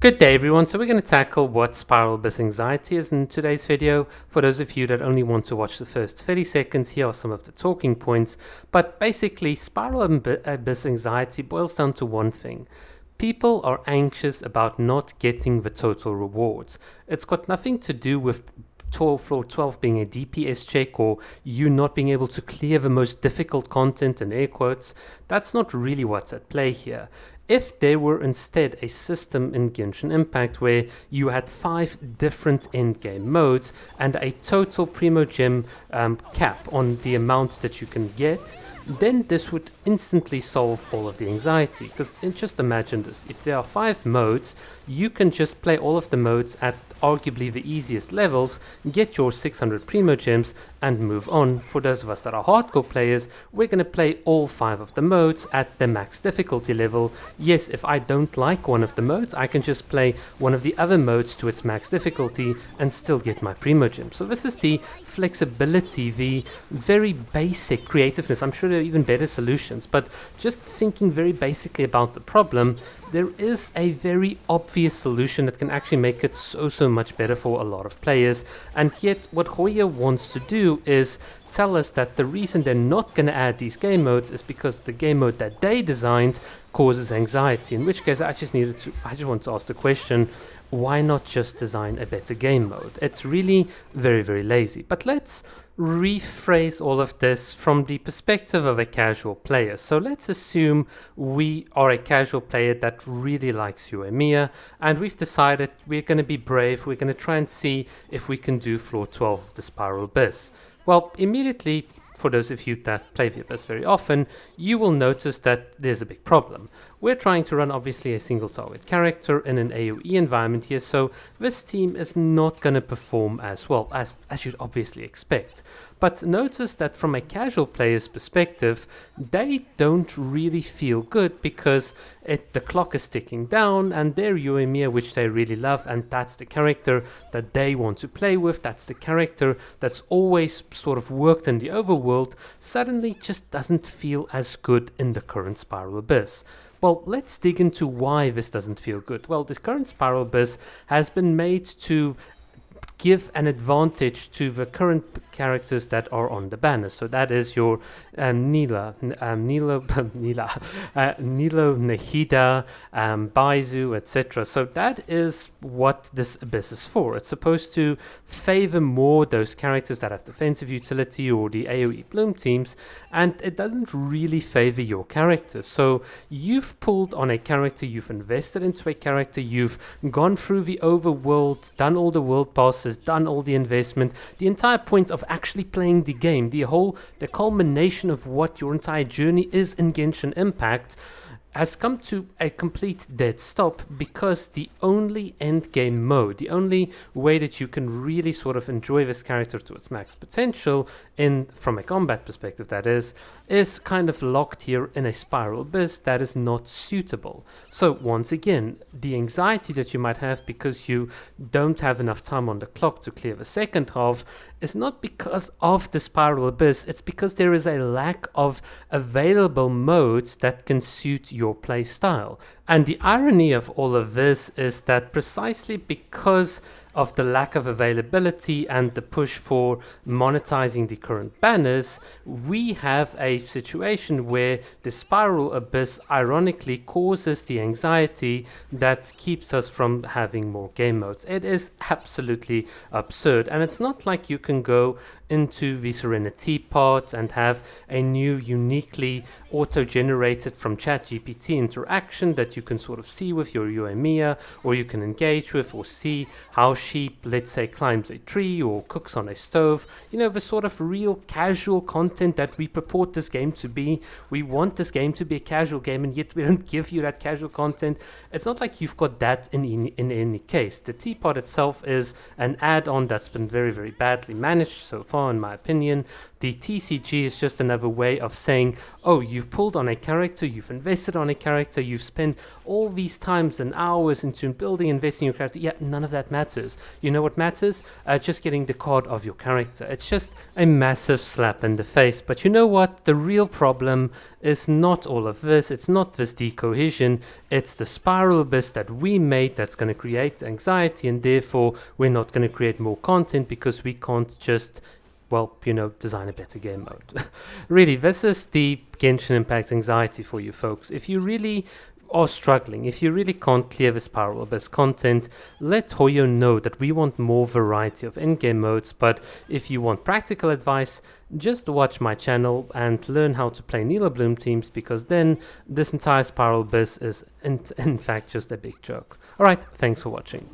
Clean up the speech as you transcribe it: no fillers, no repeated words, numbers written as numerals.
Good day everyone, so we're going to tackle what spiral abyss anxiety is in today's video. For those of you that only want to watch the first 30 seconds, here are some of the talking points. But basically, spiral abyss anxiety boils down to one thing. People are anxious about not getting the total rewards. It's got nothing to do with floor 12 being a DPS check or you not being able to clear the most difficult content in air quotes. That's not really what's at play here. If there were instead a system in Genshin Impact where you had 5 different endgame modes and a total primo gem cap on the amount that you can get, then this would instantly solve all of the anxiety. Because just imagine this, if there are 5 modes, you can just play all of the modes at arguably the easiest levels, get your 600 primo gems and move on. For those of us that are hardcore players, we're going to play all 5 of the modes at the max difficulty level. Yes, if I don't like one of the modes, I can just play one of the other modes to its max difficulty and still get my primo gem. So this is the flexibility, the very basic creativeness. I'm sure there are even better solutions, but just thinking very basically about the problem, there is a very obvious solution that can actually make it so much better for a lot of players. And yet what Hoya wants to do is tell us that the reason they're not going to add these game modes is because the game mode that they designed causes anxiety. In which case I just want to ask the question, why not just design a better game mode? It's really very lazy. But let's rephrase all of this from the perspective of a casual player. So let's assume we are a casual player that really likes Yoimiya, and we've decided we're going to be brave, we're going to try and see if we can do floor 12 of the Spiral Abyss. Well, immediately, for those of you that play the Abyss very often, you will notice that there's a big problem. We're trying to run obviously a single target character in an AoE environment here, so this team is not going to perform as well as you'd obviously expect. But notice that from a casual player's perspective, they don't really feel good because the clock is ticking down and their Yoimiya, which they really love, and that's the character that they want to play with, that's the character that's always sort of worked in the overworld, suddenly just doesn't feel as good in the current Spiral Abyss. Well, let's dig into why this doesn't feel good. Well, this current Spiral Abyss has been made to give an advantage to the current characters that are on the banner. So that is your Nilo, Nahida, Baizu, etc. So that is what this Abyss is for. It's supposed to favor more those characters that have defensive utility or the AoE Bloom teams, and it doesn't really favor your character. So you've pulled on a character, you've invested into a character, you've gone through the overworld, done all the world passes, done all the investment, the entire point of actually playing the game, the culmination of what your entire journey is in Genshin Impact, has come to a complete dead stop because the only endgame mode, the only way that you can really sort of enjoy this character to its max potential, from a combat perspective that is kind of locked here in a Spiral Abyss that is not suitable. So once again, the anxiety that you might have because you don't have enough time on the clock to clear the second half is not because of the Spiral Abyss, it's because there is a lack of available modes that can suit your play style. And the irony of all of this is that precisely because of the lack of availability and the push for monetizing the current banners, we have a situation where the Spiral Abyss ironically causes the anxiety that keeps us from having more game modes. It is absolutely absurd, and it's not like you can go into the Serenity part and have a new uniquely auto-generated from ChatGPT interaction that you can sort of see with your Yoimiya, or you can engage with or see how she, let's say, climbs a tree or cooks on a stove. You know, the sort of real casual content that we purport this game to be. We want this game to be a casual game, and yet we don't give you that casual content. It's not like you've got that in any case. The teapot itself is an add-on that's been very badly managed so far, in my opinion. The TCG is just another way of saying, oh, you've pulled on a character, you've invested on a character, you've spent all these times and hours into building, investing your character. Yeah, none of that matters. You know what matters? Just getting the card of your character. It's just a massive slap in the face. But you know what? The real problem is not all of this. It's not this decohesion. It's the spiral abyss that we made that's going to create anxiety, and therefore we're not going to create more content because we can't just, well, design a better game mode. Really, this is the Genshin Impact anxiety for you folks. If you really are struggling, if you really can't clear the spiral abyss content, let Hoyo know that we want more variety of endgame modes. But if you want practical advice, just watch my channel and learn how to play Nila Bloom teams, because then this entire spiral abyss is in fact just a big joke. Alright, thanks for watching.